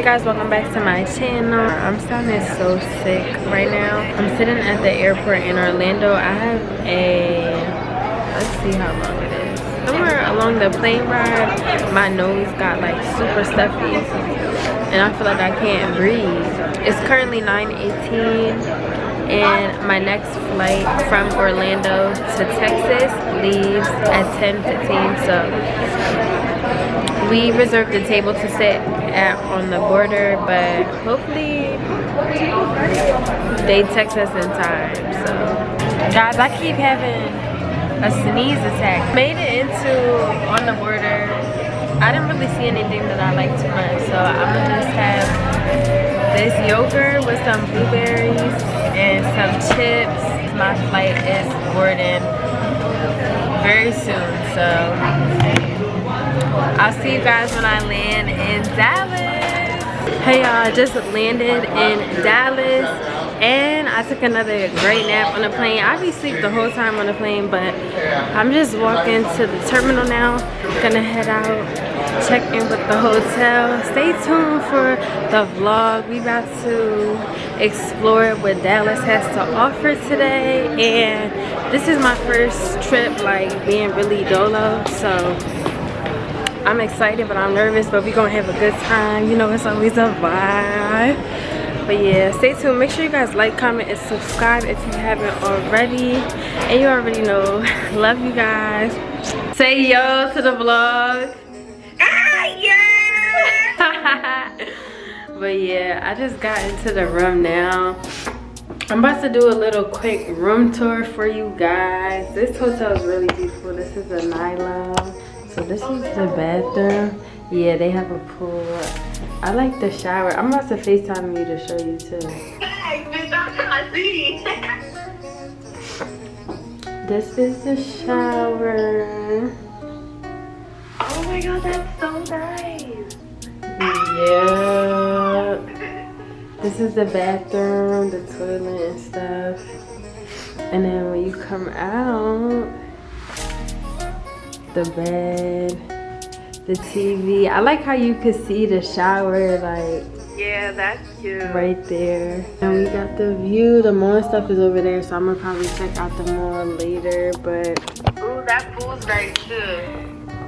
guys, welcome back to my channel. I'm sounding so sick right now. I'm sitting at the airport in Orlando. I have let's see how long it is. Somewhere along the plane ride, my nose got like super stuffy and I feel like I can't breathe. It's currently 9:18 and my next flight from Orlando to Texas leaves at 10:15. So we reserved the table to sit at on the border, but hopefully they text us in time. So guys, I keep having a sneeze attack. Made it into on the border. I didn't really see anything that I like too much, so I'm gonna just have this yogurt with some blueberries and some chips. My flight is boarding very soon, so I'll see you guys when I land in Dallas. Hey y'all, I just landed in Dallas and I took another great nap on the plane. I be asleep the whole time on the plane, but I'm just walking to the terminal now. Gonna head out, check in with the hotel. Stay tuned for the vlog. We about to explore what Dallas has to offer today, and this is my first trip like being really dolo, so I'm excited, but I'm nervous, but we're gonna have a good time. You know, it's always a vibe. But yeah, stay tuned. Make sure you guys like, comment, and subscribe if you haven't already. And you already know, love you guys. Say yo to the vlog. Ah, yeah! But yeah, I just got into the room now. I'm about to do a little quick room tour for you guys. This hotel is really beautiful. This is a Nylo. So this is the bathroom. Yeah, they have a pool. I like the shower. I'm about to FaceTime you to show you too. Hey, bitch, I'm trying to see. This is the shower. Oh my god, that's so nice. Yeah. This is the bathroom, the toilet and stuff. And then when you come out, the bed, the TV. I like how you could see the shower, like, yeah, that's cute, right there. And we got the view. The mall stuff is over there, so I'm gonna probably check out the mall later. But ooh, that pool's nice too.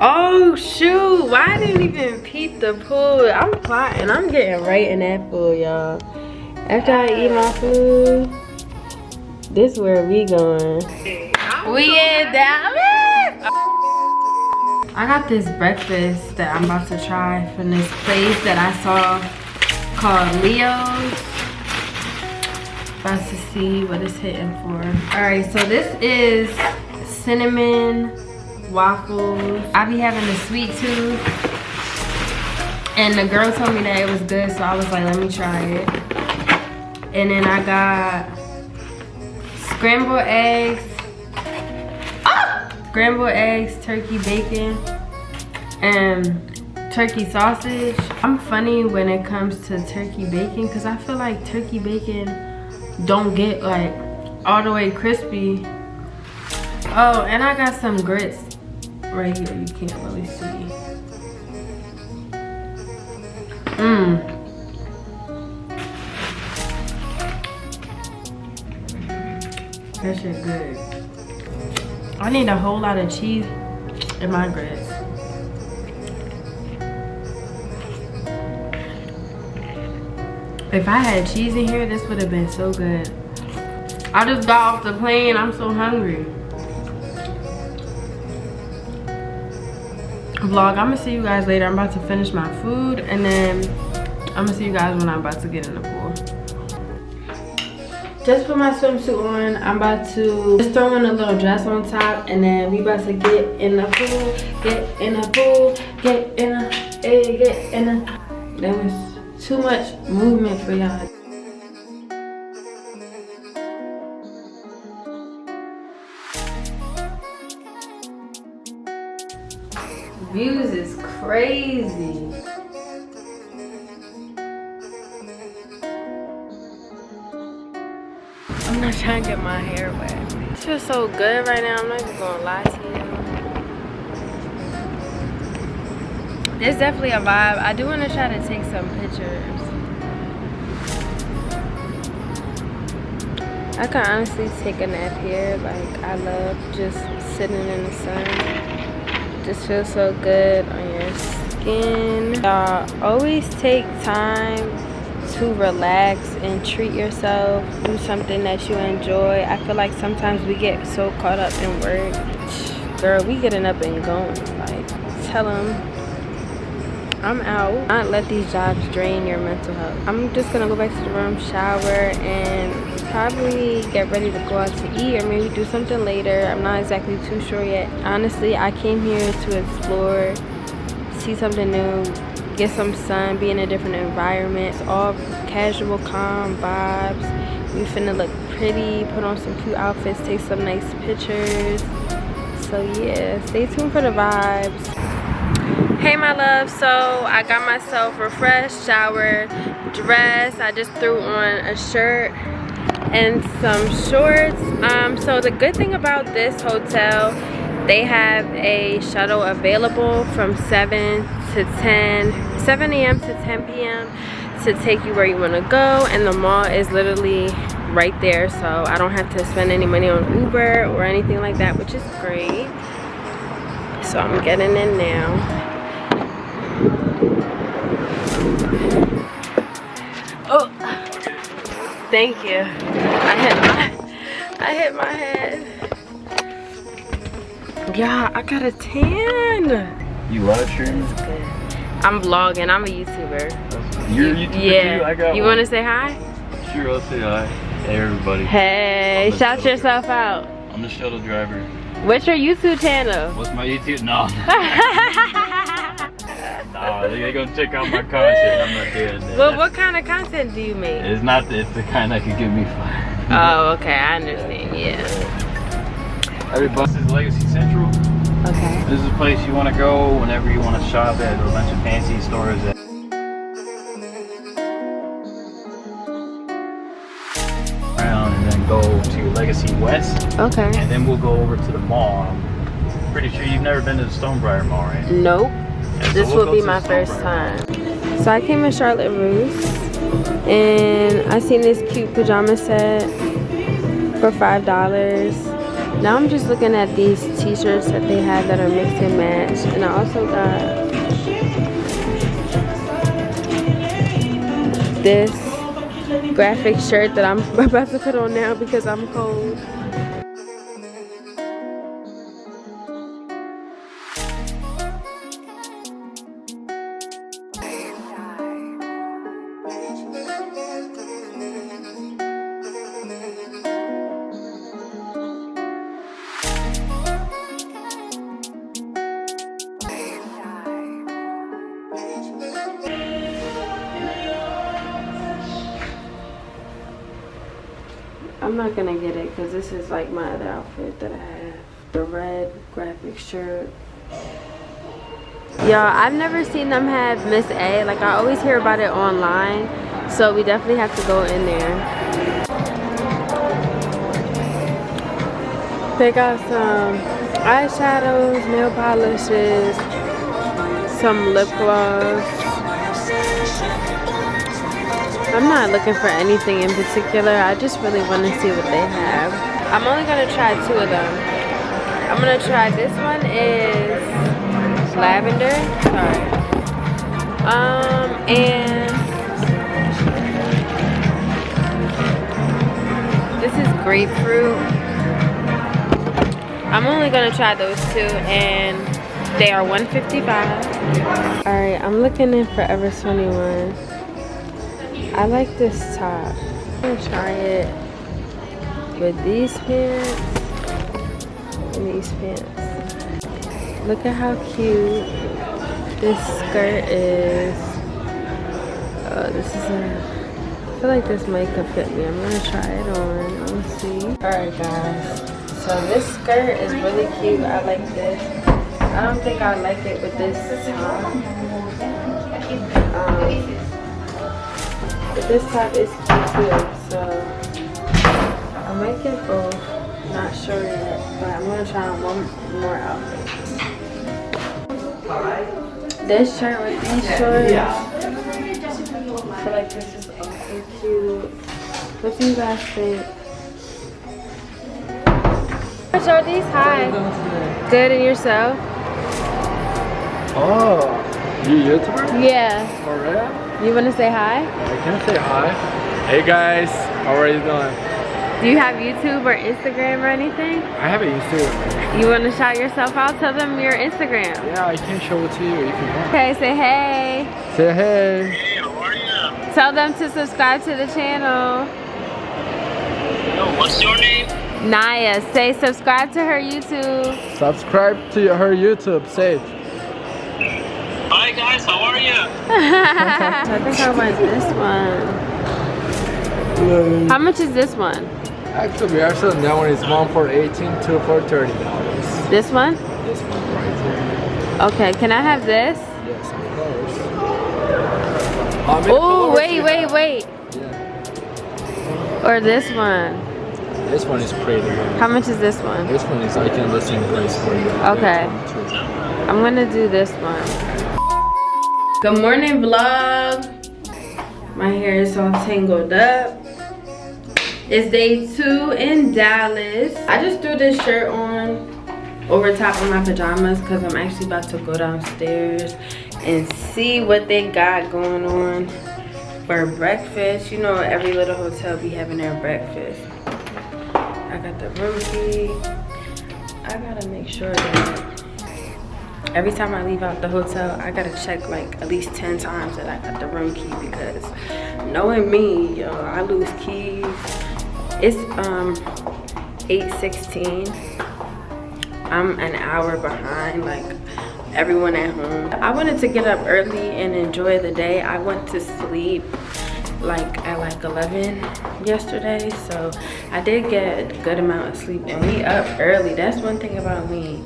Oh shoot, why I didn't even peep the pool? I'm plotting. I'm getting right in that pool, y'all. After I eat my food, this is where we going. We in Dallas. I got this breakfast that I'm about to try from this place that I saw called Leo's. About to see what it's hitting for. Alright, so this is cinnamon waffles. I be having a sweet tooth, and the girl told me that it was good, so I was like, let me try it. And then I got scrambled eggs. Scrambled eggs, turkey bacon, and turkey sausage. I'm funny when it comes to turkey bacon because I feel like turkey bacon don't get like all the way crispy. Oh, and I got some grits right here. You can't really see. That shit good. I need a whole lot of cheese in my grits. If I had cheese in here, this would have been so good. I just got off the plane. I'm so hungry. Vlog, I'm gonna see you guys later. I'm about to finish my food, and then I'm gonna see you guys when I'm about to get in the pool. Just put my swimsuit on. I'm about to just throw in a little dress on top, and then we about to get in the pool, get in the pool, get in the, hey, get in the. That was too much movement for y'all. Views is crazy. I'm not trying to get my hair wet. It feels so good right now. I'm not even gonna lie to you. There's definitely a vibe. I do want to try to take some pictures. I could honestly take a nap here. Like, I love just sitting in the sun. Just feels so good on your skin. Y'all always take time to relax and treat yourself. Do something that you enjoy. I feel like sometimes we get so caught up in work. Girl, we getting up and going. Like, tell them I'm out. Not let these jobs drain your mental health. I'm just gonna go back to the room, shower, and probably get ready to go out to eat or maybe do something later. I'm not exactly too sure yet. Honestly, I came here to explore, see something new, get some sun, be in a different environment. It's all casual, calm vibes. We finna look pretty, put on some cute outfits, take some nice pictures. So yeah, stay tuned for the vibes. Hey my love, so I got myself refreshed, showered, dressed. I just threw on a shirt and some shorts. So the good thing about this hotel, they have a shuttle available from 7 a.m. to 10 p.m. to take you where you want to go, and the mall is literally right there, so I don't have to spend any money on Uber or anything like that, which is great. So I'm getting in now. Oh, thank you. I hit my head. Yeah, I got a tan. You live streaming? Good. I'm vlogging. I'm a YouTuber. You're a YouTuber yeah. too? I got you want to say hi? Sure, I'll say hi. Hey everybody. Hey, shout yourself out. I'm the shuttle driver. What's your YouTube channel? What's my YouTube? No. Nah, they're gonna check out my content. I'm not doing that. Well, what kind of content do you make? It's not the kind that could get me fired. Oh, okay, I understand. Yeah. Everybody, this is Legacy Central. Okay. This is a place you want to go whenever you want to shop at a bunch of fancy stores. Around and then go to Legacy West. Okay. And then we'll go over to the mall. I'm pretty sure you've never been to the Stonebriar Mall, right? Nope. Yeah, This so will be my first time. So I came in Charlotte Russe and I seen this cute pajama set for $5. Now I'm just looking at these t-shirts that they have that are mix and match, and I also got this graphic shirt that I'm about to put on now because I'm cold. I'm not gonna get it because this is like my other outfit that I have. The red graphic shirt. Y'all, I've never seen them have Miss A. Like, I always hear about it online. So we definitely have to go in there. Pick out some eyeshadows, nail polishes, some lip gloss. I'm not looking for anything in particular. I just really want to see what they have. I'm only going to try 2 of them. I'm going to try, this one is lavender. Sorry. And this is grapefruit. I'm only going to try those 2 and they are $1.55. Alright, I'm looking in Forever 21. I like this top. I'm gonna try it with these pants and these pants. Look at how cute this skirt is. Oh, this is I feel like this might could fit me. I'm gonna try it on. Let's see. Alright guys. So this skirt is really cute. I like this. I don't think I like it with this top. But this top is cute too, so I might get both. Not sure yet, but I'm gonna try on one more outfit. This shirt with these shorts. I feel like this is also cute. What do you guys think? Show these high. Good, and yourself? Oh, you YouTuber? Yeah. For real? You want to say hi? I can say hi. Hey guys, how are you doing? Do you have YouTube or Instagram or anything? I have an Instagram. You want to shout yourself out? Tell them your Instagram. Yeah, I can show it to you if you want. Okay, say hey. Say hey. Hey, how are you? Tell them to subscribe to the channel. Yo, what's your name? Naya, say subscribe to her YouTube. Subscribe to her YouTube. Say it. Hi guys, how are you? I think I want this one. How much is this one? Actually, we are selling that one. Is one for $18, two for $30. This one? This one right here. Okay, can I have this? Yes, of course. Oh, wait. Yeah. Or this one. This one is pretty. How much is this one? This one is I can listen price for you. Okay. I'm gonna do this one. Good morning, vlog. My hair is all tangled up. It's day 2 in Dallas. I just threw this shirt on over top of my pajamas because I'm actually about to go downstairs and see what they got going on for breakfast. You know, every little hotel be having their breakfast. I got the room key. I gotta make sure that every time I leave out the hotel, I gotta check like at least 10 times that I got the room key, because knowing me, yo, I lose keys. It's 8:16. I'm an hour behind like everyone at home. I wanted to get up early and enjoy the day. I went to sleep like at like 11 yesterday, so I did get a good amount of sleep, and we up early. That's one thing about me.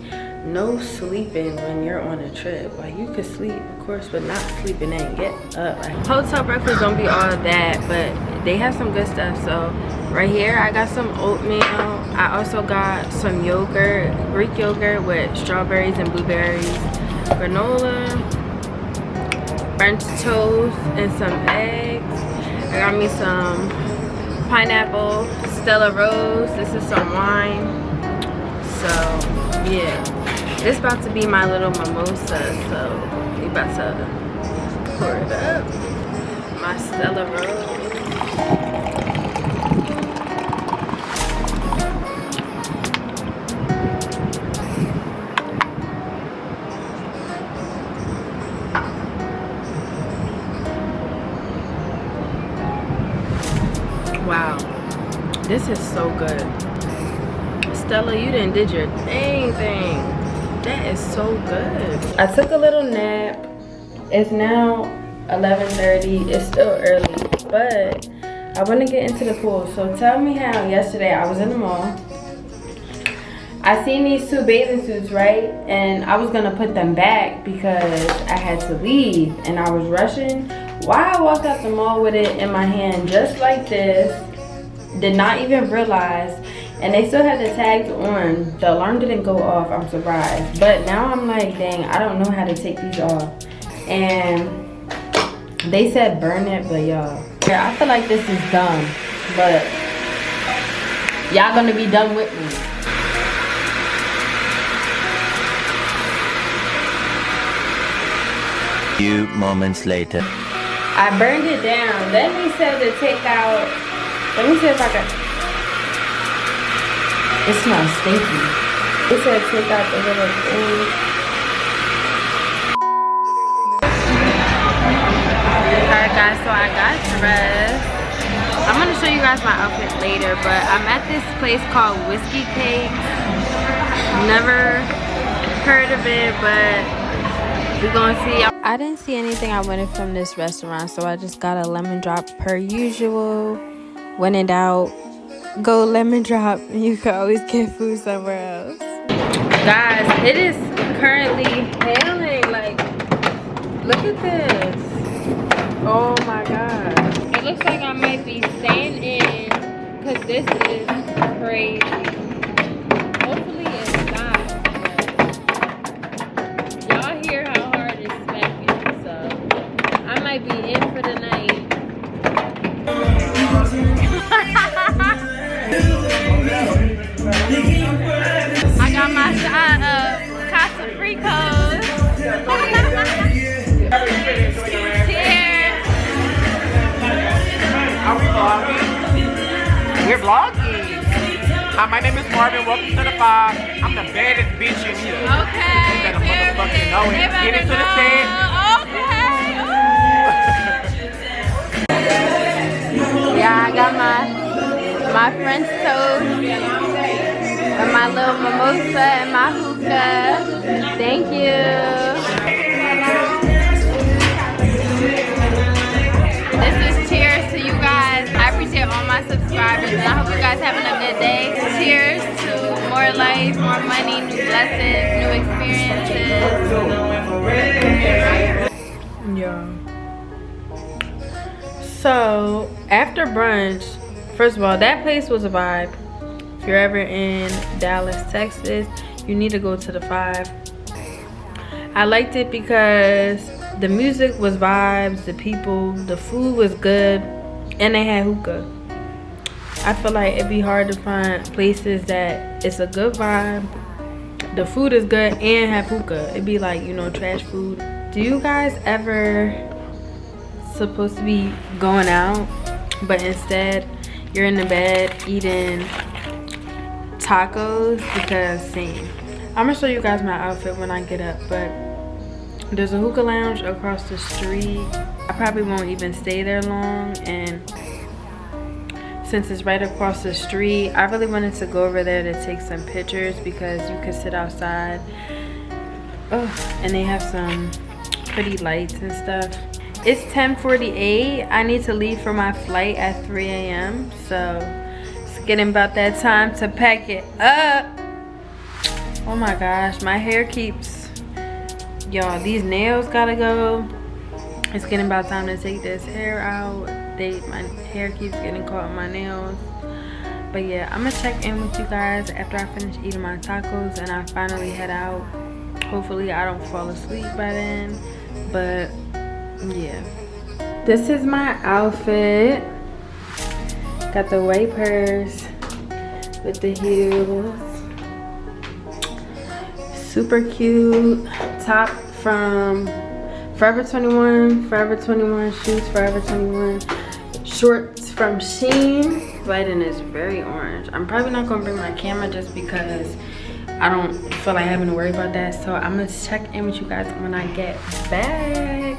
No sleeping when you're on a trip. Like, you could sleep, of course, but not sleeping and get up. Like, hotel breakfast don't be all that, but they have some good stuff. So right here I got some oatmeal. I also got some yogurt, Greek yogurt with strawberries and blueberries, granola, French toast, and some eggs. I got me some pineapple Stella Rose. This is some wine. So yeah, this about to be my little mimosa, so we about to pour it up. My Stella Rose. Wow, this is so good. Stella, you done did your thing. That is so good. I took a little nap. It's now 11:30. It's still early, but I want to get into the pool. So tell me how yesterday I was in the mall. I seen these 2 bathing suits, right? And I was gonna put them back because I had to leave and I was rushing. Why I walked out the mall with it in my hand just like this, did not even realize, and they still had the tags on. The alarm didn't go off, I'm surprised. But now I'm like, dang, I don't know how to take these off. And they said burn it, but y'all, I feel like this is dumb, but y'all gonna be done with me. Few moments later. I burned it down. Then they said to take out, let me see if I can. It smells stinky. They said take out the little thing. Alright guys, so I got dressed. I'm gonna show you guys my outfit later, but I'm at this place called Whiskey Cakes. Never heard of it, but we're gonna see. I didn't see anything I wanted from this restaurant, so I just got a lemon drop per usual. When in doubt, go lemon drop. You can always get food somewhere else. Guys, it is currently hailing. Like, look at this. Oh my god. It looks like I might be staying in because this is crazy. Hopefully it's not. Y'all hear how hard it's smelling. Hi, my name is Marvin. Welcome to the 5. I'm the baddest bitch in here. Okay. You better motherfucking know it. Get into the set. Yeah, I got my French toast and my little mimosa and my hookah. Thank you. This is cheers to you guys. I appreciate all my subscribers and I hope you guys having a good day. Cheers to more life, more money, new blessings, new experiences. Yeah. So after brunch, first of all, that place was a vibe. If you're ever in Dallas, Texas, you need to go to the 5. I liked it because the music was vibes, the people, the food was good, and they had hookah. I feel like it'd be hard to find places that it's a good vibe, the food is good, and have hookah. It'd be like, you know, trash food. Do you guys ever supposed to be going out, but instead you're in the bed eating tacos? Because same. I'm gonna show you guys my outfit when I get up, but there's a hookah lounge across the street. I probably won't even stay there long, and since it's right across the street, I really wanted to go over there to take some pictures because you could sit outside. Oh, and they have some pretty lights and stuff. It's 10:48. I need to leave for my flight at 3 a.m. So it's getting about that time to pack it up. Oh my gosh, my hair keeps, y'all, these nails gotta go. It's getting about time to take this hair out. My hair keeps getting caught in my nails. But yeah, I'm gonna check in with you guys after I finish eating my tacos and I finally head out. Hopefully I don't fall asleep by then, but yeah. This is my outfit. Got the white purse with the heels. Super cute. Top from Forever 21. Forever 21 shoes, Forever 21. Shorts from Shein. Lighting is very orange. I'm probably not gonna bring my camera just because I don't feel like having to worry about that. So I'm gonna check in with you guys when I get back.